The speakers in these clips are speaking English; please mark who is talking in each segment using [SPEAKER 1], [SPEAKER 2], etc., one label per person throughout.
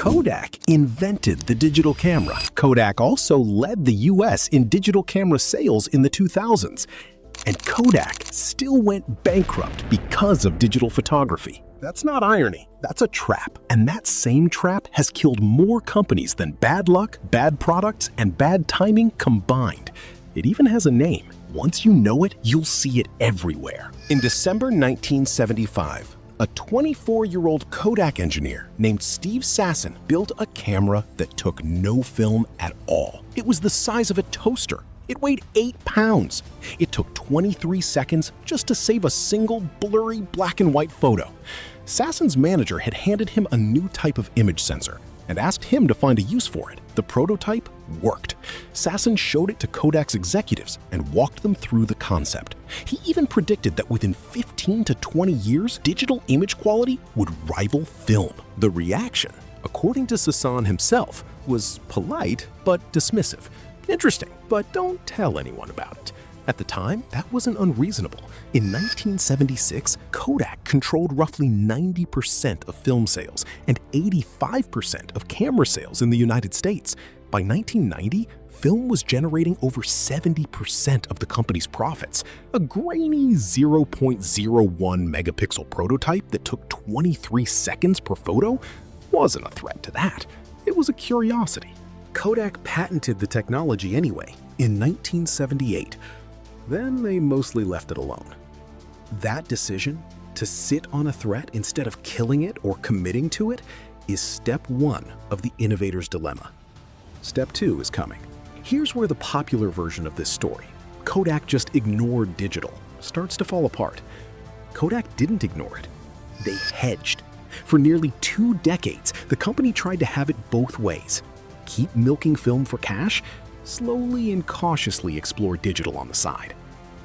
[SPEAKER 1] Kodak invented the digital camera. Kodak also led the US in digital camera sales in the 2000s. And Kodak still went bankrupt because of digital photography. That's not irony, that's a trap. And that same trap has killed more companies than bad luck, bad products, and bad timing combined. It even has a name. Once you know it, you'll see it everywhere. In December 1975, a 24-year-old Kodak engineer named Steve Sasson built a camera that took no film at all. It was the size of a toaster. It weighed 8 pounds. It took 23 seconds just to save a single blurry black and white photo. Sasson's manager had handed him a new type of image sensor and asked him to find a use for it. The prototype worked. Sasson showed it to Kodak's executives and walked them through the concept. He even predicted that within 15 to 20 years, digital image quality would rival film. The reaction, according to Sasson himself, was polite but dismissive. Interesting, but don't tell anyone about it. At the time, that wasn't unreasonable. In 1976, Kodak controlled roughly 90% of film sales and 85% of camera sales in the United States. By 1990, film was generating over 70% of the company's profits. A grainy 0.01 megapixel prototype that took 23 seconds per photo wasn't a threat to that. It was a curiosity. Kodak patented the technology anyway, in 1978. Then they mostly left it alone. That decision, to sit on a threat instead of killing it or committing to it, is step one of the innovator's dilemma. Step two is coming. Here's where the popular version of this story, Kodak just ignored digital, starts to fall apart. Kodak didn't ignore it. They hedged. For nearly 2 decades, the company tried to have it both ways. Keep milking film for cash, slowly and cautiously explore digital on the side.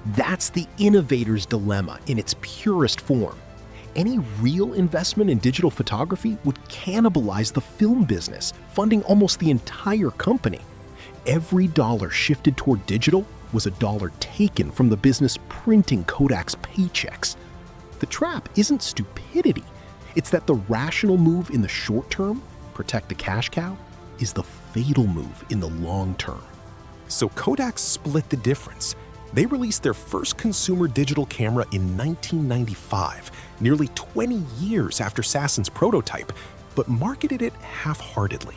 [SPEAKER 1] That's the innovator's dilemma in its purest form. Any real investment in digital photography would cannibalize the film business, funding almost the entire company. Every dollar shifted toward digital was a dollar taken from the business printing Kodak's paychecks. The trap isn't stupidity. It's that the rational move in the short term, protect the cash cow, is the fatal move in the long term. So Kodak split the difference. They released their first consumer digital camera in 1995, nearly 20 years after Sasson's prototype, but marketed it half-heartedly.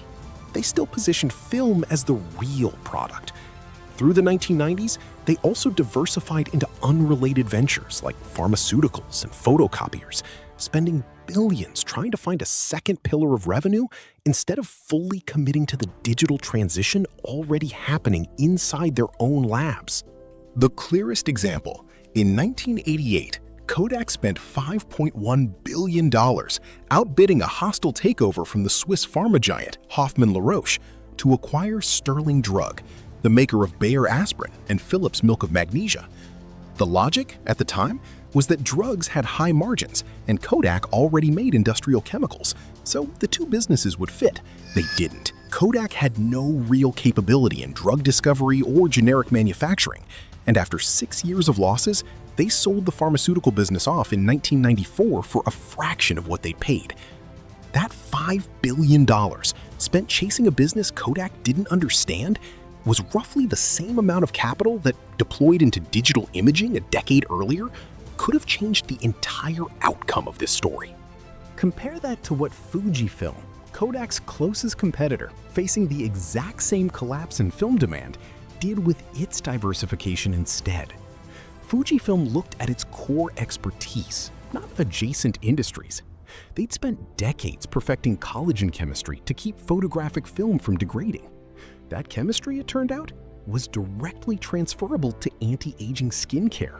[SPEAKER 1] They still positioned film as the real product. Through the 1990s, they also diversified into unrelated ventures like pharmaceuticals and photocopiers, spending billions trying to find a second pillar of revenue instead of fully committing to the digital transition already happening inside their own labs. The clearest example, in 1988, Kodak spent $5.1 billion outbidding a hostile takeover from the Swiss pharma giant Hoffmann-La Roche to acquire Sterling Drug, the maker of Bayer aspirin and Philips milk of magnesia. The logic, at the time, was that drugs had high margins and Kodak already made industrial chemicals, so the two businesses would fit. They didn't. Kodak had no real capability in drug discovery or generic manufacturing, and after 6 years of losses, they sold the pharmaceutical business off in 1994 for a fraction of what they paid. That $5 billion spent chasing a business Kodak didn't understand was roughly the same amount of capital that, deployed into digital imaging a decade earlier, could have changed the entire outcome of this story. Compare that to what Fujifilm, Kodak's closest competitor, facing the exact same collapse in film demand, did with its diversification instead. Fujifilm looked at its core expertise, not adjacent industries. They'd spent decades perfecting collagen chemistry to keep photographic film from degrading. That chemistry, it turned out, was directly transferable to anti-aging skincare.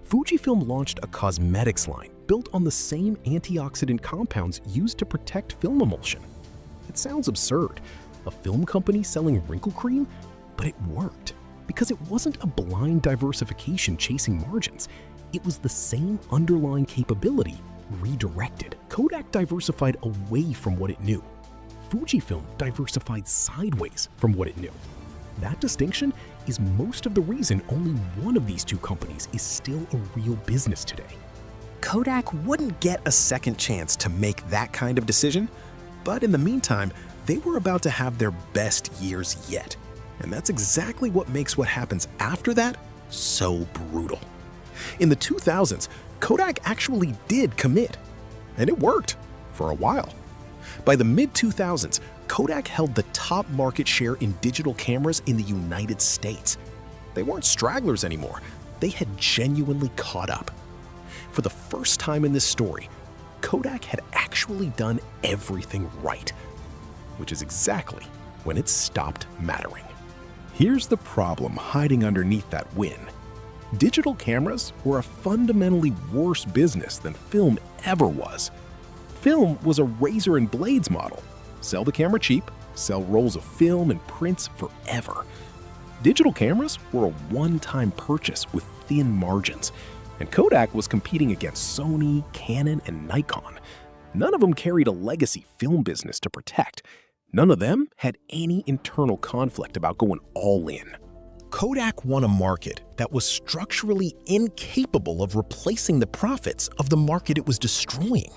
[SPEAKER 1] Fujifilm launched a cosmetics line built on the same antioxidant compounds used to protect film emulsion. It sounds absurd, a film company selling wrinkle cream, but it worked because it wasn't a blind diversification chasing margins. It was the same underlying capability redirected. Kodak diversified away from what it knew. Fujifilm diversified sideways from what it knew. That distinction is most of the reason only one of these two companies is still a real business today. Kodak wouldn't get a second chance to make that kind of decision, But in the meantime, they were about to have their best years yet. And that's exactly what makes what happens after that so brutal. In the 2000s, Kodak actually did commit. And it worked for a while. By the mid-2000s, Kodak held the top market share in digital cameras in the United States. They weren't stragglers anymore. They had genuinely caught up. For the first time in this story, Kodak had actually done everything right, which is exactly when it stopped mattering. Here's the problem hiding underneath that win. Digital cameras were a fundamentally worse business than film ever was. Film was a razor and blades model. Sell the camera cheap, sell rolls of film and prints forever. Digital cameras were a one-time purchase with thin margins, and Kodak was competing against Sony, Canon, and Nikon. None of them carried a legacy film business to protect. None of them had any internal conflict about going all in. Kodak won a market that was structurally incapable of replacing the profits of the market it was destroying.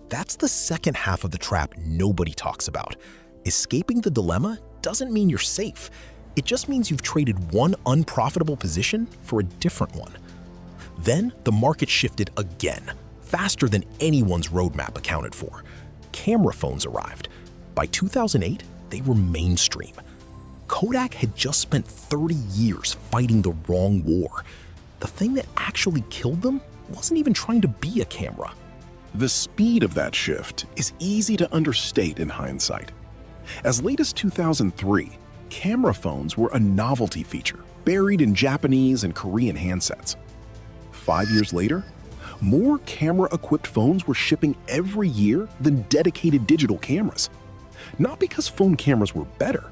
[SPEAKER 1] That's the second half of the trap nobody talks about. Escaping the dilemma doesn't mean you're safe. It just means you've traded one unprofitable position for a different one. Then the market shifted again, faster than anyone's roadmap accounted for. Camera phones arrived. By 2008, they were mainstream. Kodak had just spent 30 years fighting the wrong war. The thing that actually killed them wasn't even trying to be a camera.
[SPEAKER 2] The speed of that shift is easy to understate in hindsight. As late as 2003, camera phones were a novelty feature buried in Japanese and Korean handsets. 5 years later, more camera-equipped phones were shipping every year than dedicated digital cameras. Not because phone cameras were better,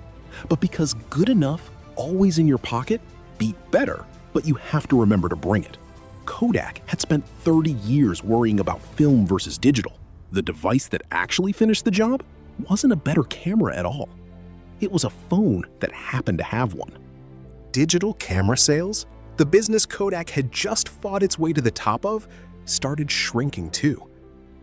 [SPEAKER 2] but because good enough, always in your pocket, beat better, but you have to remember to bring it. Kodak had spent 30 years worrying about film versus digital. The device that actually finished the job wasn't a better camera at all. It was a phone that happened to have one. Digital camera sales, the business Kodak had just fought its way to the top of, started shrinking too.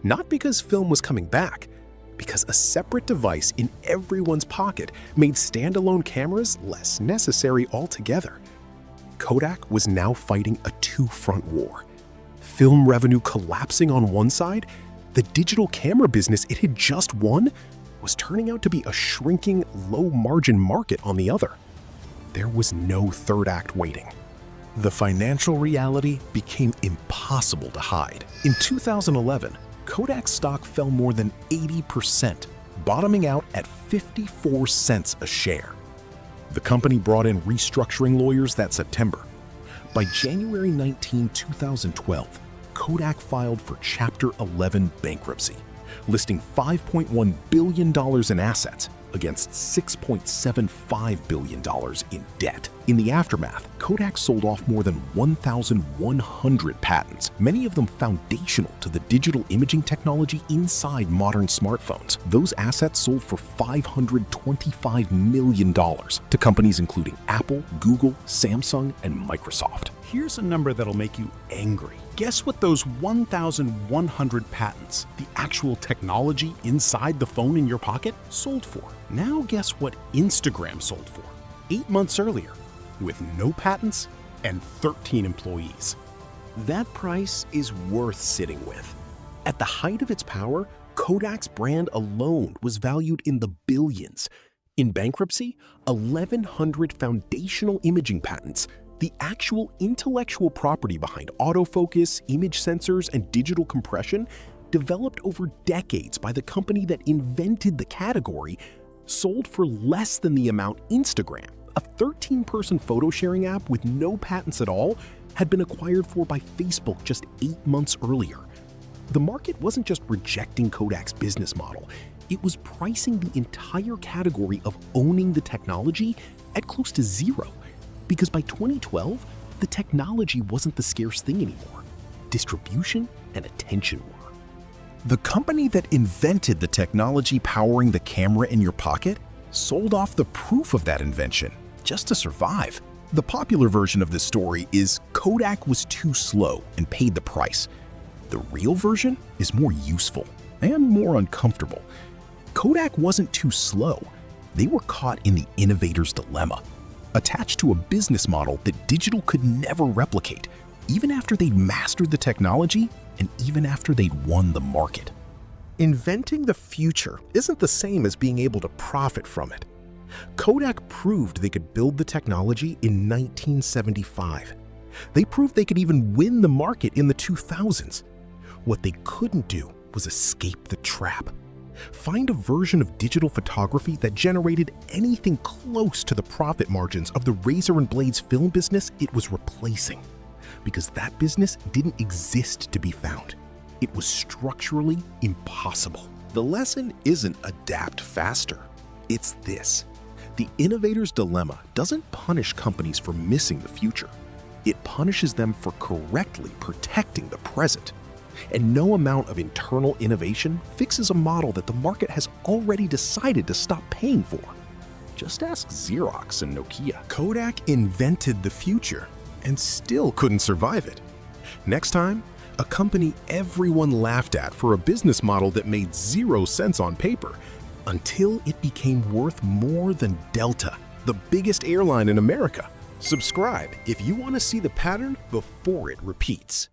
[SPEAKER 2] Not because film was coming back, because a separate device in everyone's pocket made standalone cameras less necessary altogether. Kodak was now fighting a two-front war. Film revenue collapsing on one side, the digital camera business it had just won was turning out to be a shrinking, low-margin market on the other. There was no third act waiting. The financial reality became impossible to hide. In 2011, Kodak stock fell more than 80%, bottoming out at 54 cents a share. The company brought in restructuring lawyers that September. By January 19, 2012, Kodak filed for Chapter 11 bankruptcy, listing $5.1 billion in assets against $6.75 billion in debt. In the aftermath, Kodak sold off more than 1,100 patents, many of them foundational to the digital imaging technology inside modern smartphones. Those assets sold for $525 million to companies including Apple, Google, Samsung, and Microsoft.
[SPEAKER 3] Here's a number that'll make you angry. Guess what those 1,100 patents, the actual technology inside the phone in your pocket, sold for? Now guess what Instagram sold for 8 months earlier, with no patents and 13 employees.
[SPEAKER 1] That price is worth sitting with. At the height of its power, Kodak's brand alone was valued in the billions. In bankruptcy, 1,100 foundational imaging patents, the actual intellectual property behind autofocus, image sensors, and digital compression, developed over decades by the company that invented the category, sold for less than the amount Instagram, a 13-person photo-sharing app with no patents at all, had been acquired for by Facebook just 8 months earlier. The market wasn't just rejecting Kodak's business model, it was pricing the entire category of owning the technology at close to zero. Because by 2012, the technology wasn't the scarce thing anymore. Distribution and attention were. The company that invented the technology powering the camera in your pocket sold off the proof of that invention just to survive. The popular version of this story is Kodak was too slow and paid the price. The real version is more useful and more uncomfortable. Kodak wasn't too slow. They were caught in the innovator's dilemma, attached to a business model that digital could never replicate, even after they'd mastered the technology and even after they'd won the market. Inventing the future isn't the same as being able to profit from it. Kodak proved they could build the technology in 1975. They proved they could even win the market in the 2000s. What they couldn't do was escape the trap. Find a version of digital photography that generated anything close to the profit margins of the razor and blades film business it was replacing. Because that business didn't exist to be found. It was structurally impossible. The lesson isn't adapt faster. It's this. The innovator's dilemma doesn't punish companies for missing the future. It punishes them for correctly protecting the present. And no amount of internal innovation fixes a model that the market has already decided to stop paying for. Just ask Xerox and Nokia. Kodak invented the future and still couldn't survive it. Next time, a company everyone laughed at for a business model that made 0 cents on paper, until it became worth more than Delta, the biggest airline in America. Subscribe if you want to see the pattern before it repeats.